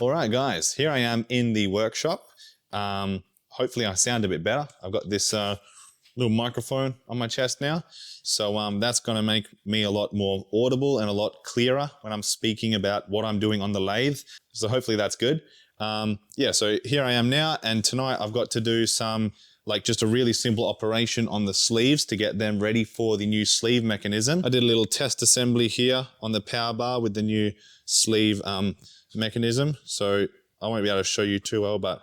All right, guys, here I am in the workshop. Hopefully I sound a bit better. I've got this little microphone on my chest now. So that's going to make me a lot more audible and a lot clearer when I'm speaking about what I'm doing on the lathe. So hopefully that's good. Yeah, so here I am now, and tonight I've got to do some, like just a really simple operation on the sleeves to get them ready for the new sleeve mechanism. I did a little test assembly here on the power bar with the new sleeve mechanism. So I won't be able to show you too well, but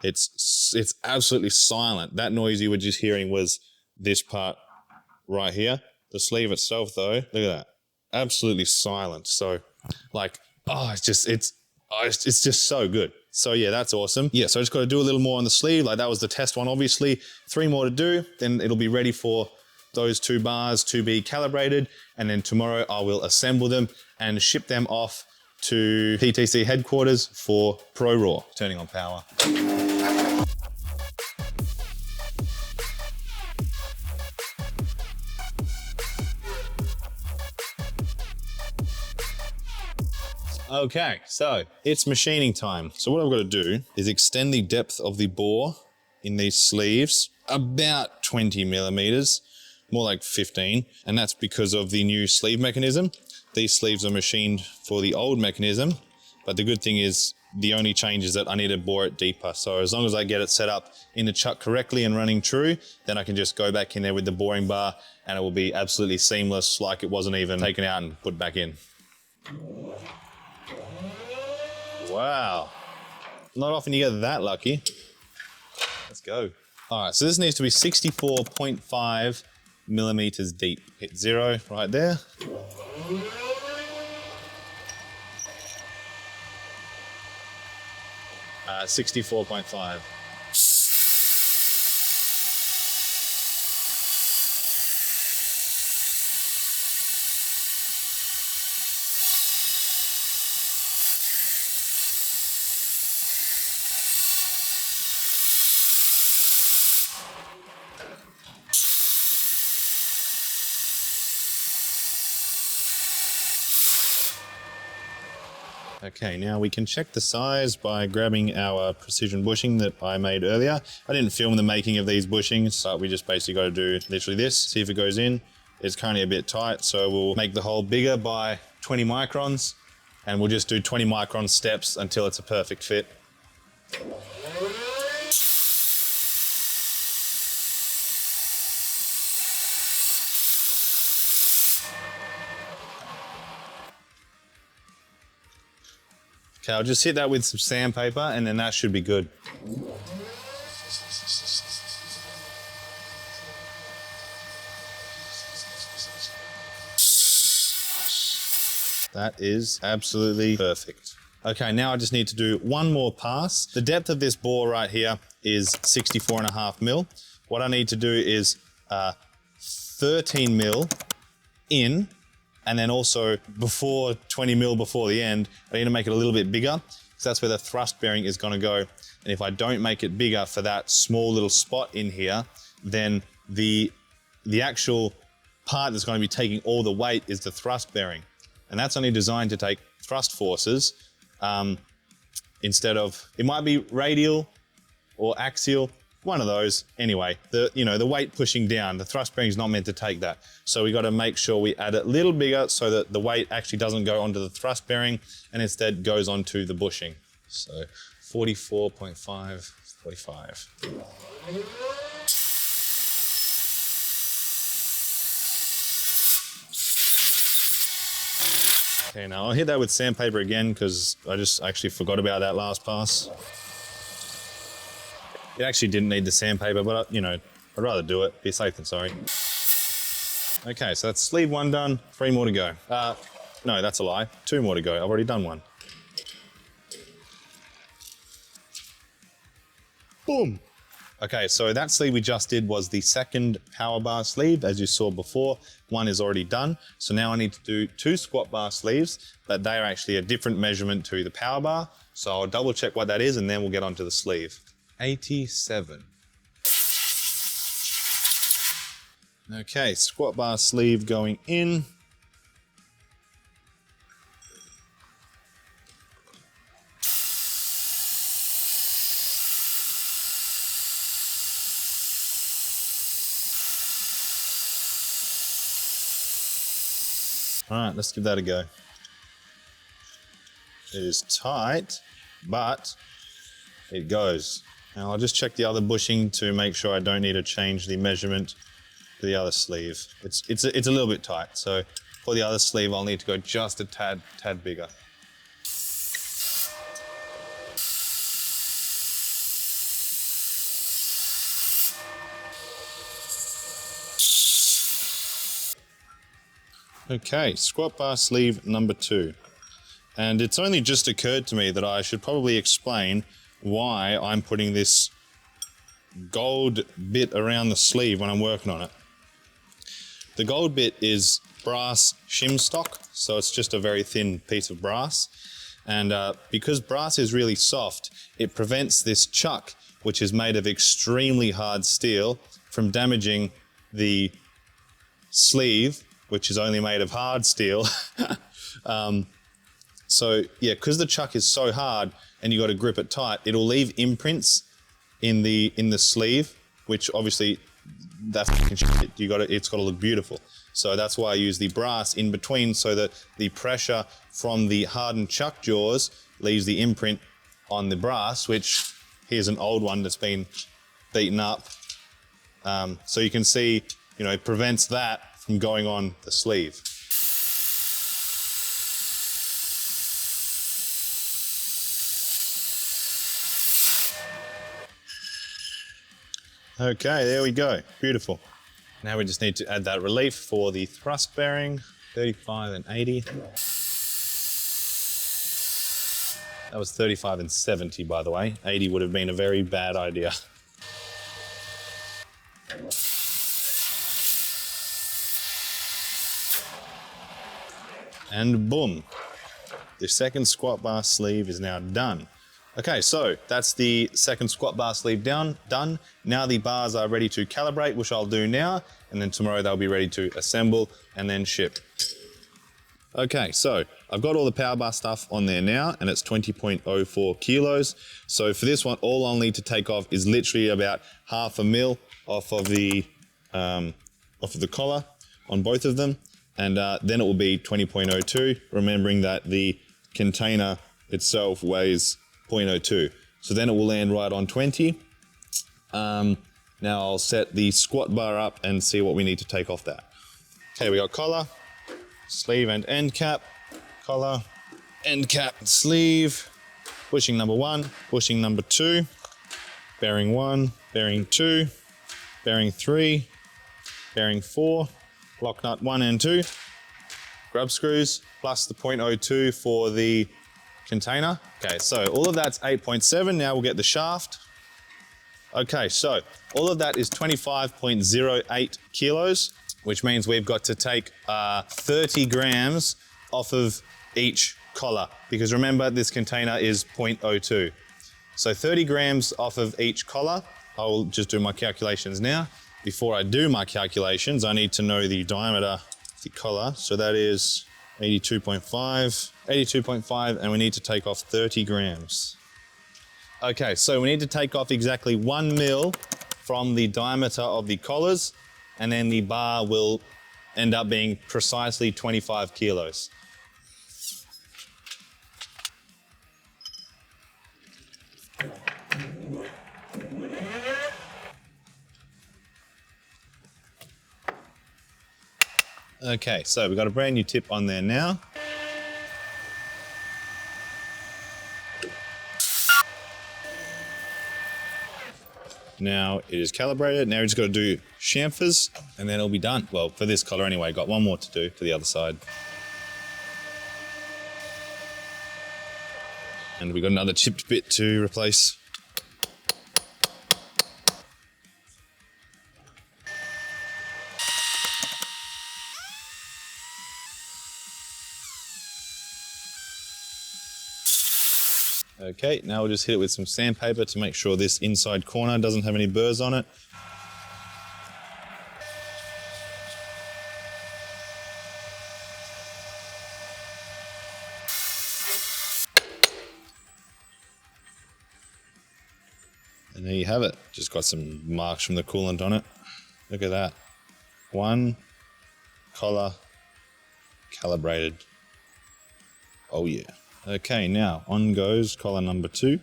it's absolutely silent. That noise you were just hearing was this part right here. The sleeve itself though, look at that. Absolutely silent. So like, it's just so good. So yeah, that's awesome. Yeah, so I just got to do a little more on the sleeve. Like that was the test one, obviously. 3 more to do, then it'll be ready for those 2 bars to be calibrated. And then tomorrow I will assemble them and ship them off to PTC headquarters for ProRaw. Turning on power. Okay, so it's machining time. So what I've got to do is extend the depth of the bore in these sleeves about 20 millimeters, more like 15, and that's because of the new sleeve mechanism. These sleeves are machined for the old mechanism, but the good thing is the only change is that I need to bore it deeper. So as long as I get it set up in the chuck correctly and running true, then I can just go back in there with the boring bar and it will be absolutely seamless, like it wasn't even taken out and put back in. Wow, not often you get that lucky. Let's go. All right, so this needs to be 64.5 millimeters deep. Hit 0 right there. 64.5. Okay, now we can check the size by grabbing our precision bushing that I made earlier. I didn't film the making of these bushings, so we just basically got to do literally this, see if it goes in. It's currently a bit tight, so we'll make the hole bigger by 20 microns, and we'll just do 20 micron steps until it's a perfect fit. Okay, I'll just hit that with some sandpaper and then that should be good. That is absolutely perfect. Okay, now I just need to do one more pass. The depth of this bore right here is 64.5 mil. What I need to do is 13 mil in, and then also before 20 mil before the end, I need to make it a little bit bigger because that's where the thrust bearing is going to go. And if I don't make it bigger for that small little spot in here, then the actual part that's going to be taking all the weight is the thrust bearing. And that's only designed to take thrust forces instead of, it might be radial or axial, one of those. Anyway, the weight pushing down, the thrust bearing is not meant to take that. So we got to make sure we add it a little bigger so that the weight actually doesn't go onto the thrust bearing and instead goes onto the bushing. So 44.5, 45. Okay, now I'll hit that with sandpaper again because I just actually forgot about that last pass. It actually didn't need the sandpaper, but I'd rather do it. Be safe than sorry. Okay, so that's sleeve 1 done, 3 more to go. No, that's a lie. 2 more to go. I've already done 1. Boom. Okay, so that sleeve we just did was the second power bar sleeve, as you saw before. 1 is already done. So now I need to do 2 squat bar sleeves, but they are actually a different measurement to the power bar. So I'll double check what that is and then we'll get onto the sleeve. 87. Okay, squat bar sleeve going in. All right, let's give that a go. It is tight, but it goes. Now I'll just check the other bushing to make sure I don't need to change the measurement to the other sleeve. It's a little bit tight, so for the other sleeve I'll need to go just a tad bigger. Okay, squat bar sleeve number 2. And it's only just occurred to me that I should probably explain why I'm putting this gold bit around the sleeve when I'm working on it. The gold bit is brass shim stock, so it's just a very thin piece of brass. And because brass is really soft, it prevents this chuck, which is made of extremely hard steel, from damaging the sleeve, which is only made of hard steel. So yeah, because the chuck is so hard and you got to grip it tight, it'll leave imprints in the sleeve, which obviously that's shit. It's got to look beautiful. So that's why I use the brass in between, so that the pressure from the hardened chuck jaws leaves the imprint on the brass, which here's an old one that's been beaten up. So you can see, it prevents that from going on the sleeve. Okay, there we go, beautiful. Now we just need to add that relief for the thrust bearing, 35 and 80. That was 35 and 70, by the way. 80 would have been a very bad idea. And boom, the second squat bar sleeve is now done. Okay, so that's the second squat bar sleeve done. Now the bars are ready to calibrate, which I'll do now, and then tomorrow they'll be ready to assemble and then ship. Okay, so I've got all the power bar stuff on there now, and it's 20.04 kilos. So for this one, all I'll need to take off is literally about 0.5 mil off of the collar on both of them. And then it will be 20.02, remembering that the container itself weighs 0.02. So then it will land right on 20. Now I'll set the squat bar up and see what we need to take off that. Okay, we got collar, sleeve and end cap, collar, end cap, sleeve, bushing number 1, bushing number 2, bearing 1, bearing 2, bearing 3, bearing 4, lock nut 1 and 2, grub screws, plus the 0.02 for the container. Okay, so all of that's 8.7. Now we'll get the shaft. Okay, so all of that is 25.08 kilos, which means we've got to take 30 grams off of each collar, because remember, this container is 0.02. So 30 grams off of each collar. I'll just do my calculations now. Before I do my calculations, I need to know the diameter of the collar. So that is 82.5, and we need to take off 30 grams. Okay, so we need to take off exactly 1 mil from the diameter of the collars, and then the bar will end up being precisely 25 kilos. Okay, so we've got a brand new tip on there now. Now it is calibrated. Now we just got to do chamfers and then it'll be done. Well, for this collar anyway, got one more to do for the other side. And we've got another chipped bit to replace. Okay, now we'll just hit it with some sandpaper to make sure this inside corner doesn't have any burrs on it. And there you have it. Just got some marks from the coolant on it. Look at that. 1 collar calibrated. Oh yeah. Okay, now on goes collar number 2.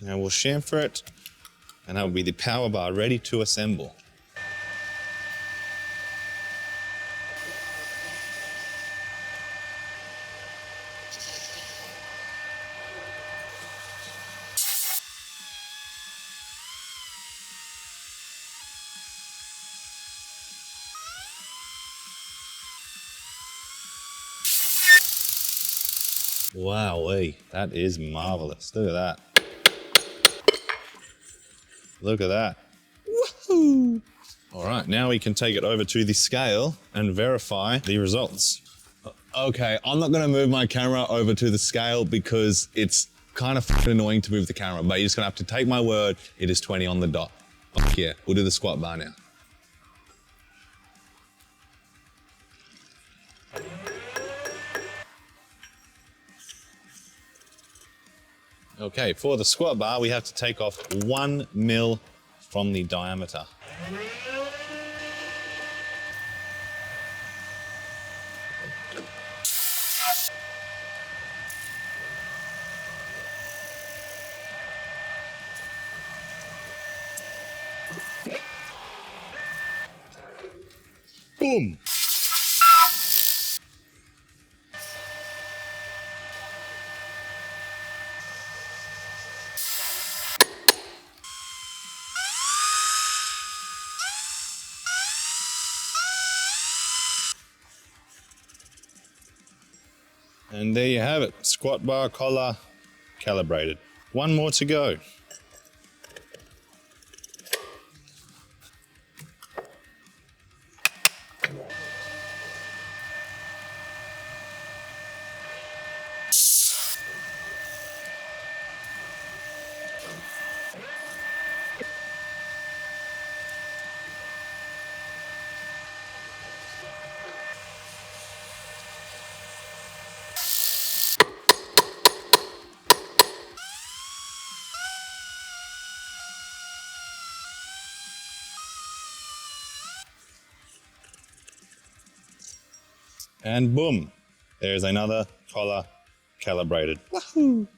Now we'll chamfer it, and that will be the power bar ready to assemble. Wowee, that is marvelous. Look at that. Look at that. Woohoo! All right, now we can take it over to the scale and verify the results. Okay, I'm not gonna move my camera over to the scale because it's kind of fucking annoying to move the camera, but you're just gonna have to take my word, it is 20 on the dot. Fuck yeah, we'll do the squat bar now. Okay, for the squat bar, we have to take off 1 mil from the diameter. Boom! And there you have it, squat bar collar calibrated. 1 more to go. And boom, there's another collar calibrated. Wahoo!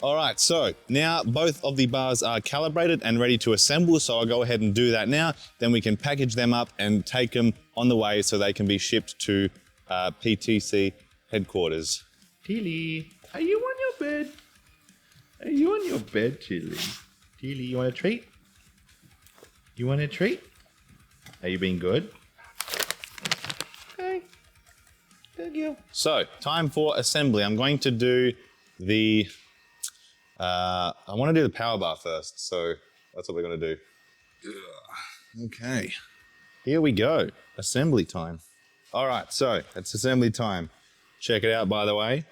All right, so now both of the bars are calibrated and ready to assemble, so I'll go ahead and do that now. Then we can package them up and take them on the way so they can be shipped to PTC headquarters. Tilly, are you on your bed? Are you on your bed, Tilly? Tilly, you want a treat? You want a treat? Are you being good? Okay. Thank you. So, time for assembly. I'm going to do the, I want to do the power bar first, so that's what we're going to do. Okay, here we go. Assembly time. All right, so it's assembly time. Check it out, by the way.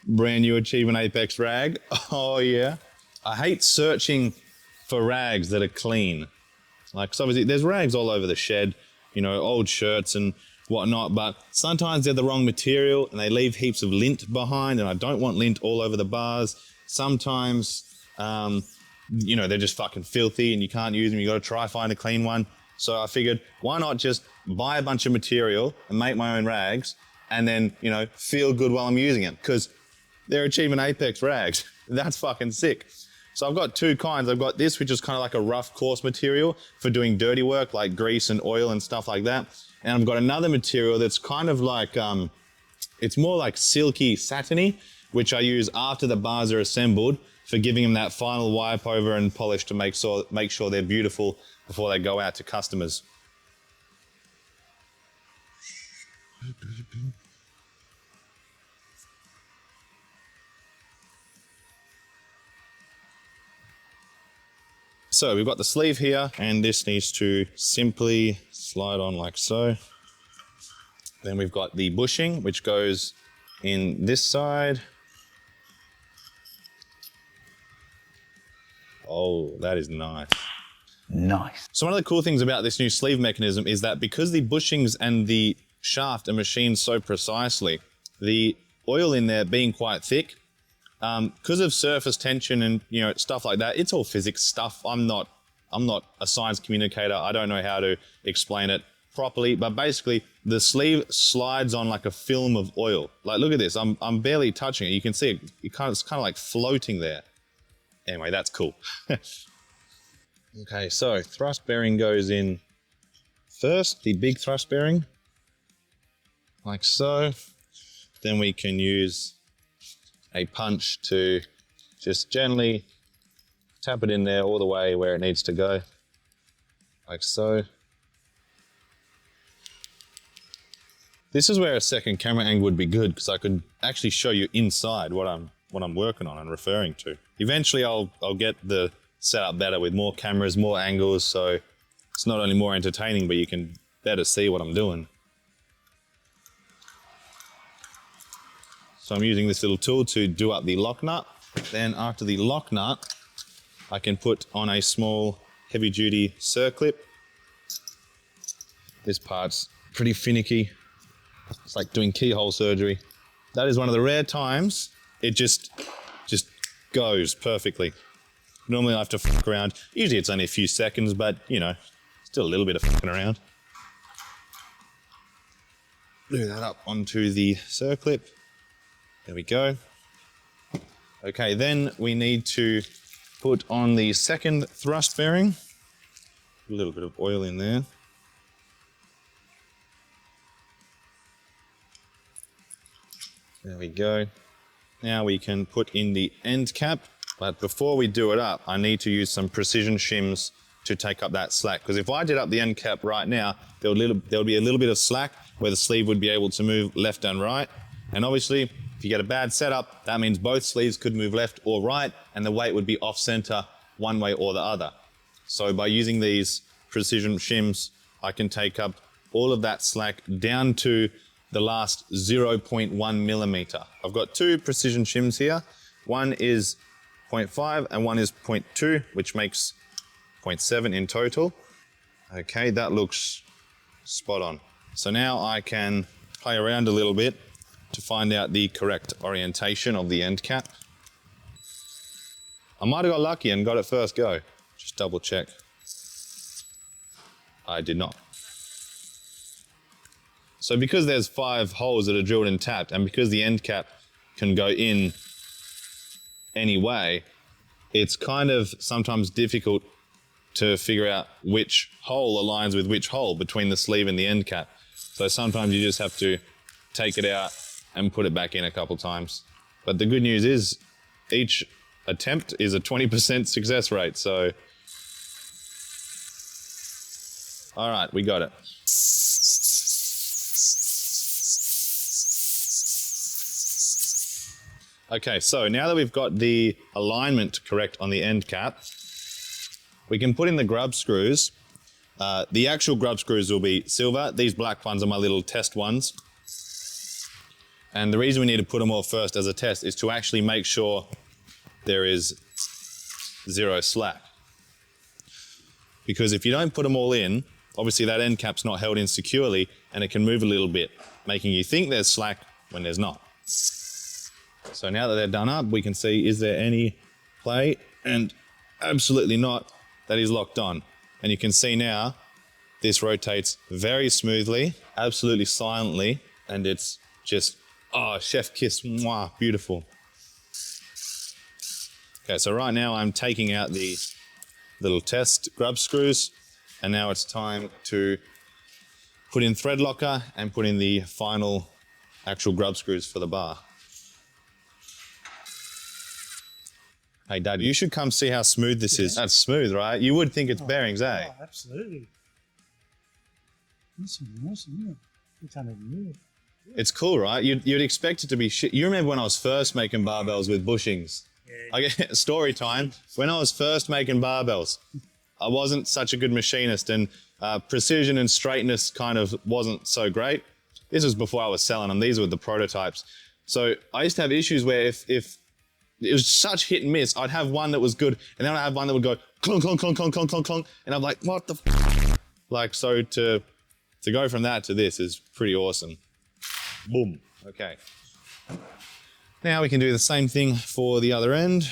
Brand new Achievement Apex rag. Oh yeah. I hate searching for rags that are clean. Like, 'cause obviously there's rags all over the shed, you know, old shirts and whatnot, but sometimes they're the wrong material and they leave heaps of lint behind, and I don't want lint all over the bars. Sometimes, you know, they're just fucking filthy and you can't use them. You got to try find a clean one. So I figured, why not just buy a bunch of material and make my own rags and then, you know, feel good while I'm using it, because they're Achievement Apex rags. That's fucking sick. So I've got two kinds. I've got this, which is kind of like a rough, coarse material for doing dirty work like grease and oil and stuff like that. And I've got another material that's kind of like, it's more like silky, satiny, which I use after the bars are assembled for giving them that final wipe over and polish to make sure they're beautiful before they go out to customers. So we've got the sleeve here, and this needs to simply slide on like so. Then we've got the bushing, which goes in this side. Oh, that is nice. Nice. So one of the cool things about this new sleeve mechanism is that because the bushings and the shaft are machined so precisely, the oil in there being quite thick, because of surface tension and stuff like that, it's all physics stuff. I'm not a science communicator. I don't know how to explain it properly, but basically the sleeve slides on like a film of oil. Like, look at this. I'm barely touching it. You can see it. It's kind of like floating there. Anyway, that's cool. Okay, so thrust bearing goes in first, the big thrust bearing, like so. Then we can use a punch to just gently tap it in there all the way where it needs to go, like so. This is where a second camera angle would be good, because I could actually show you inside what I'm working on and referring to. Eventually I'll get the setup better with more cameras, more angles, so it's not only more entertaining, but you can better see what I'm doing. So I'm using this little tool to do up the lock nut. Then after the lock nut, I can put on a small heavy duty circlip. This part's pretty finicky. It's like doing keyhole surgery. That is one of the rare times it just goes perfectly. Normally I have to fuck around. Usually it's only a few seconds, but still a little bit of fucking around. Glue that up onto the circlip. There we go. Okay, then we need to put on the second thrust bearing. A little bit of oil in there. There we go. Now we can put in the end cap. But before we do it up, I need to use some precision shims to take up that slack. Because if I did up the end cap right now, there would be a little bit of slack where the sleeve would be able to move left and right. And obviously, if you get a bad setup, that means both sleeves could move left or right, and the weight would be off center one way or the other. So by using these precision shims, I can take up all of that slack down to the last 0.1 millimeter. I've got two precision shims here. One is 0.5 and one is 0.2, which makes 0.7 in total. Okay, that looks spot on. So now I can play around a little bit to find out the correct orientation of the end cap. I might have got lucky and got it first go. Just double check. I did not. So because there's 5 holes that are drilled and tapped, and because the end cap can go in any way, it's kind of sometimes difficult to figure out which hole aligns with which hole between the sleeve and the end cap. So sometimes you just have to take it out and put it back in a couple times. But the good news is each attempt is a 20% success rate. So, all right, we got it. Okay, so now that we've got the alignment correct on the end cap, we can put in the grub screws. The actual grub screws will be silver. These black ones are my little test ones. And the reason we need to put them all first as a test is to actually make sure there is 0 slack. Because if you don't put them all in, obviously that end cap's not held in securely and it can move a little bit, making you think there's slack when there's not. So now that they're done up, we can see, is there any play? And absolutely not. That is locked on. And you can see now, this rotates very smoothly, absolutely silently, and it's just, oh, chef kiss, mwah, beautiful. Okay, so right now I'm taking out the little test grub screws, and now it's time to put in thread locker and put in the final actual grub screws for the bar. Hey, Dad, you should come see how smooth this is. That's smooth, right? You would think it's bearings, eh? Oh, absolutely. Awesome, yeah. It's kind of new. It's cool, right? You'd expect it to be shit. You remember when I was first making barbells with bushings? Yeah. Okay, story time. When I was first making barbells, I wasn't such a good machinist, and precision and straightness kind of wasn't so great. This was before I was selling them. These were the prototypes. So I used to have issues where if it was such hit and miss, I'd have one that was good, and then I'd have one that would go clunk, clunk, clunk, clunk, clunk, clunk, clunk. And I'm like, what the f-? Like, so to go from that to this is pretty awesome. Boom. Okay. Now we can do the same thing for the other end.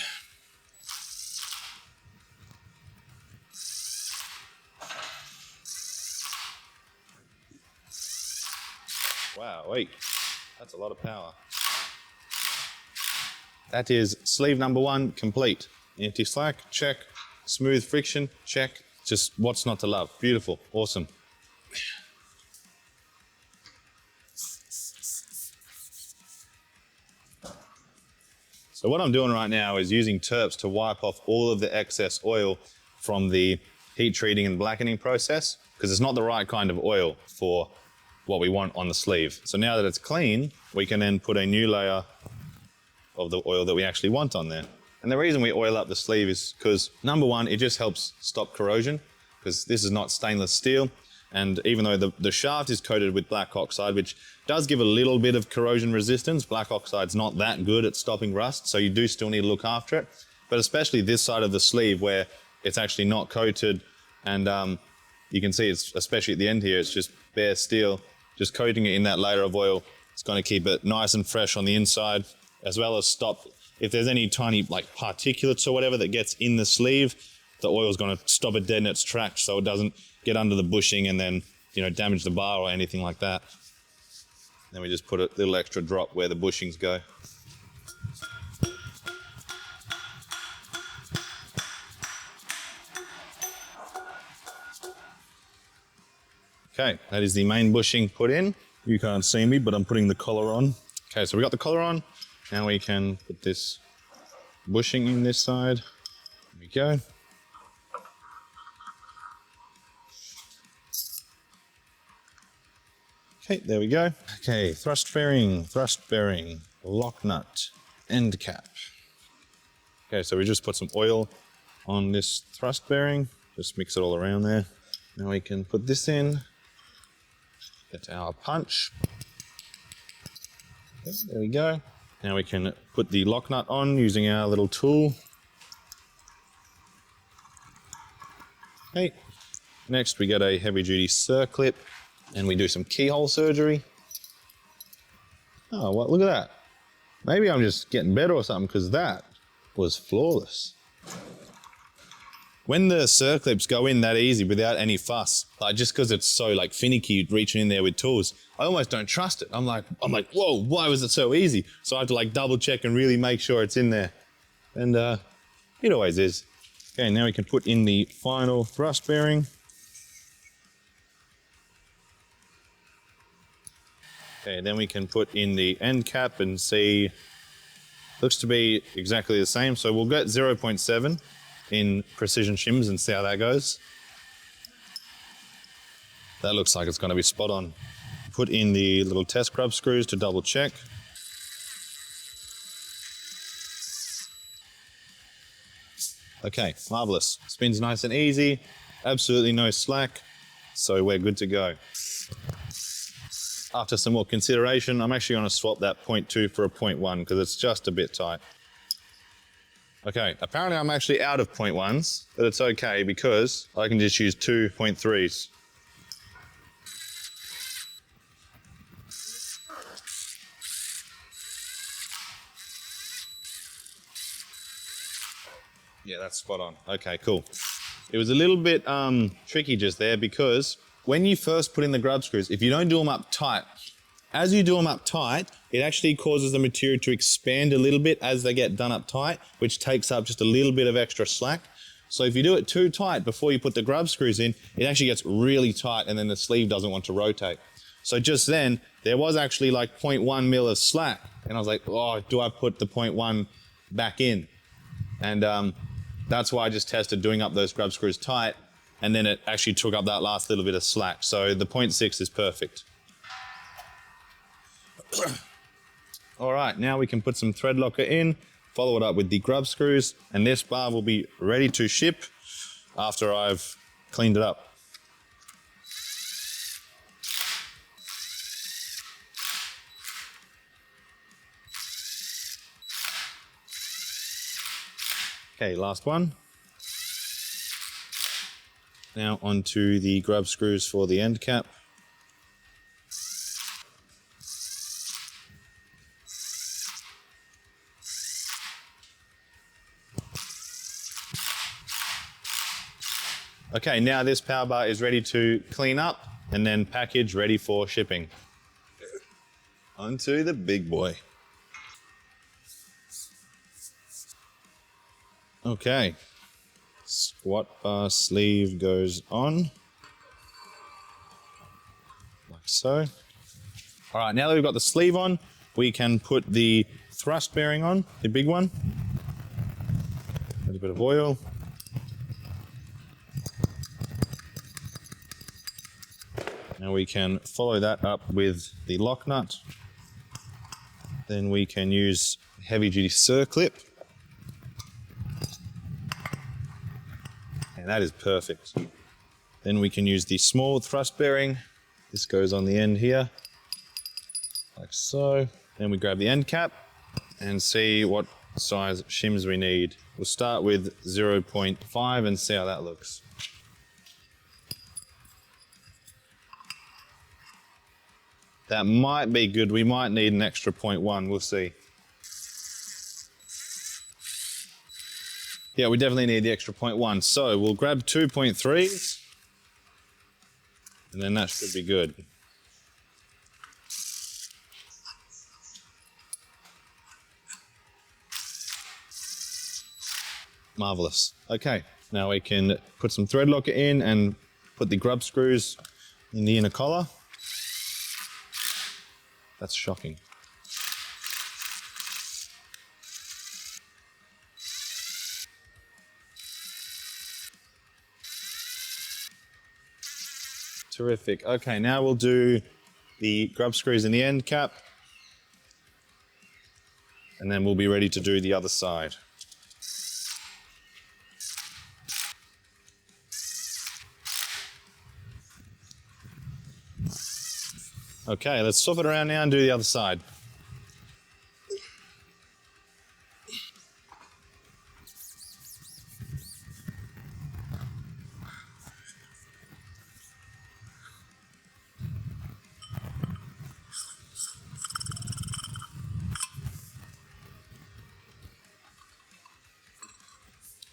Wow, wait, that's a lot of power. That is sleeve number 1 complete. Anti-slack, check. Smooth friction, check. Just what's not to love. Beautiful, awesome. So what I'm doing right now is using terps to wipe off all of the excess oil from the heat treating and blackening process, because it's not the right kind of oil for what we want on the sleeve. So now that it's clean, we can then put a new layer of the oil that we actually want on there. And the reason we oil up the sleeve is because, number 1, it just helps stop corrosion, because this is not stainless steel. And even though the shaft is coated with black oxide, which does give a little bit of corrosion resistance, black oxide's not that good at stopping rust, so you do still need to look after it. But especially this side of the sleeve where it's actually not coated, and you can see it's, especially at the end here, it's just bare steel. Just coating it in that layer of oil, it's going to keep it nice and fresh on the inside, as well as stop, if there's any tiny like particulates or whatever that gets in the sleeve, the oil is going to stop it dead in its tracks so it doesn't get under the bushing and then, you know, damage the bar or anything like that. Then we just put a little extra drop where the bushings go. Okay, that is the main bushing put in. You can't see me, but I'm putting the collar on. Okay, so we got the collar on. Now we can put this bushing in this side. There we go. Okay, there we go. Okay, thrust bearing, lock nut, end cap. Okay, so we just put some oil on this thrust bearing. Just mix it all around there. Now we can put this in. Get our punch. Okay, there we go. Now we can put the lock nut on using our little tool. Okay. Next we get a heavy duty circlip and we do some keyhole surgery. Oh, well, look at that. Maybe I'm just getting better or something, because that was flawless. When the circlips go in that easy without any fuss, like just because it's so like finicky reaching in there with tools, I almost don't trust it. I'm like, whoa, why was it so easy? So I have to like double check and really make sure it's in there. And it always is. Okay, now we can put in the final thrust bearing. Okay, then we can put in the end cap and see, looks to be exactly the same. So we'll get 0.7 in precision shims and see how that goes. That looks like it's going to be spot on. Put in the little test grub screws to double check. Okay, marvelous. Spins nice and easy, absolutely no slack, so we're good to go. After some more consideration, I'm actually going to swap that 0.2 for a 0.1 because it's just a bit tight. Okay, apparently I'm actually out of 0.1s, but it's okay because I can just use 2 0.3s. Yeah, that's spot on. Okay, cool. It was a little bit tricky just there because when you first put in the grub screws, if you don't do them up tight, as you do them up tight, it actually causes the material to expand a little bit as they get done up tight, which takes up just a little bit of extra slack. So if you do it too tight before you put the grub screws in, it actually gets really tight and then the sleeve doesn't want to rotate. So just then, there was actually like 0.1 mil of slack. And I was like, oh, do I put the 0.1 back in? And that's why I just tested doing up those grub screws tight, and then it actually took up that last little bit of slack. So the 0.6 is perfect. All right, now we can put some thread locker in, follow it up with the grub screws, and this bar will be ready to ship after I've cleaned it up. Okay, last one. Now onto the grub screws for the end cap. Okay, now this power bar is ready to clean up and then package, ready for shipping. Onto the big boy. Okay, squat bar sleeve goes on, like so. All right, now that we've got the sleeve on, we can put the thrust bearing on, the big one. A little bit of oil. Now we can follow that up with the lock nut. Then we can use heavy duty circlip. And that is perfect. Then we can use the small thrust bearing. This goes on the end here, like so. Then we grab the end cap and see what size shims we need. We'll start with 0.5 and see how that looks. That might be good. We might need an extra 0.1, we'll see. Yeah, we definitely need the extra 0.1. So we'll grab 2.3s and then that should be good. Marvelous. Okay, now we can put some thread locker in and put the grub screws in the inner collar. That's shocking. Terrific. Okay, now we'll do the grub screws in the end cap. And then we'll be ready to do the other side. Okay, let's swap it around now and do the other side.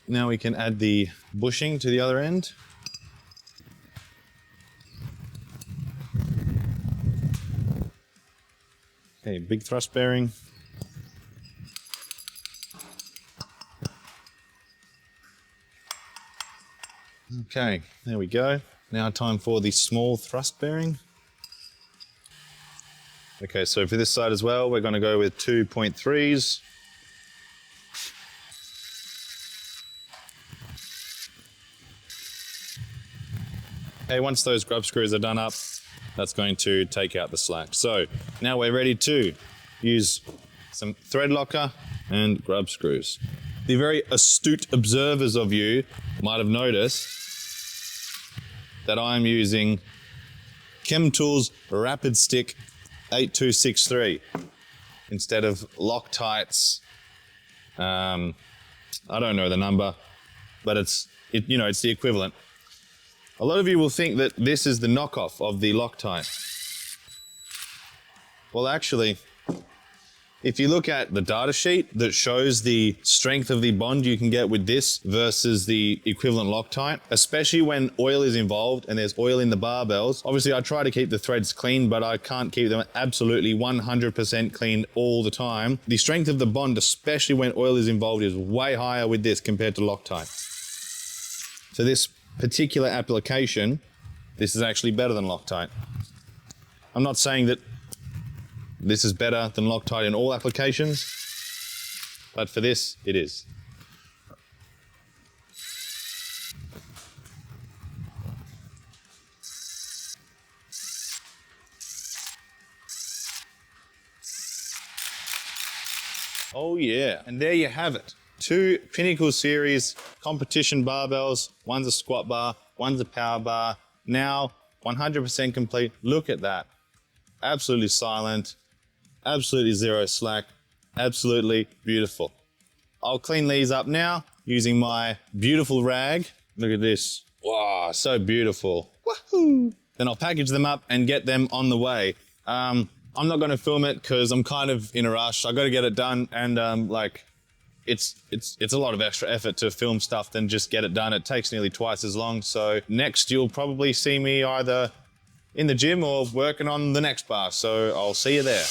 Now we can add the bushing to the other end. Okay, big thrust bearing. Okay, there we go. Now time for the small thrust bearing. Okay, so for this side as well, we're going to go with 2.3s. Okay, once those grub screws are done up, that's going to take out the slack. So now we're ready to use some thread locker and grub screws. The very astute observers of you might have noticed that I'm using ChemTools Rapid Stick 8263 instead of Loctite's, I don't know the number, but it's the equivalent. A lot of you will think that this is the knockoff of the Loctite. Well, actually, if you look at the data sheet that shows the strength of the bond you can get with this versus the equivalent Loctite, especially when oil is involved and there's oil in the barbells. Obviously, I try to keep the threads clean, but I can't keep them absolutely 100% clean all the time. The strength of the bond, especially when oil is involved, is way higher with this compared to Loctite. So this particular application, this is actually better than Loctite. I'm not saying that this is better than Loctite in all applications, but for this, it is. Oh yeah, and there you have it. 2 Pinnacle Series competition barbells. One's a squat bar, one's a power bar. Now 100% complete. Look at that. Absolutely silent, absolutely zero slack, absolutely beautiful. I'll clean these up now using my beautiful rag. Look at this. Wow, so beautiful. Woohoo! Then I'll package them up and get them on the way. I'm not going to film it because I'm kind of in a rush. I got to get it done, and like, it's a lot of extra effort to film stuff than just get it done. It takes nearly twice as long. So next, you'll probably see me either in the gym or working on the next bar. So I'll see you there.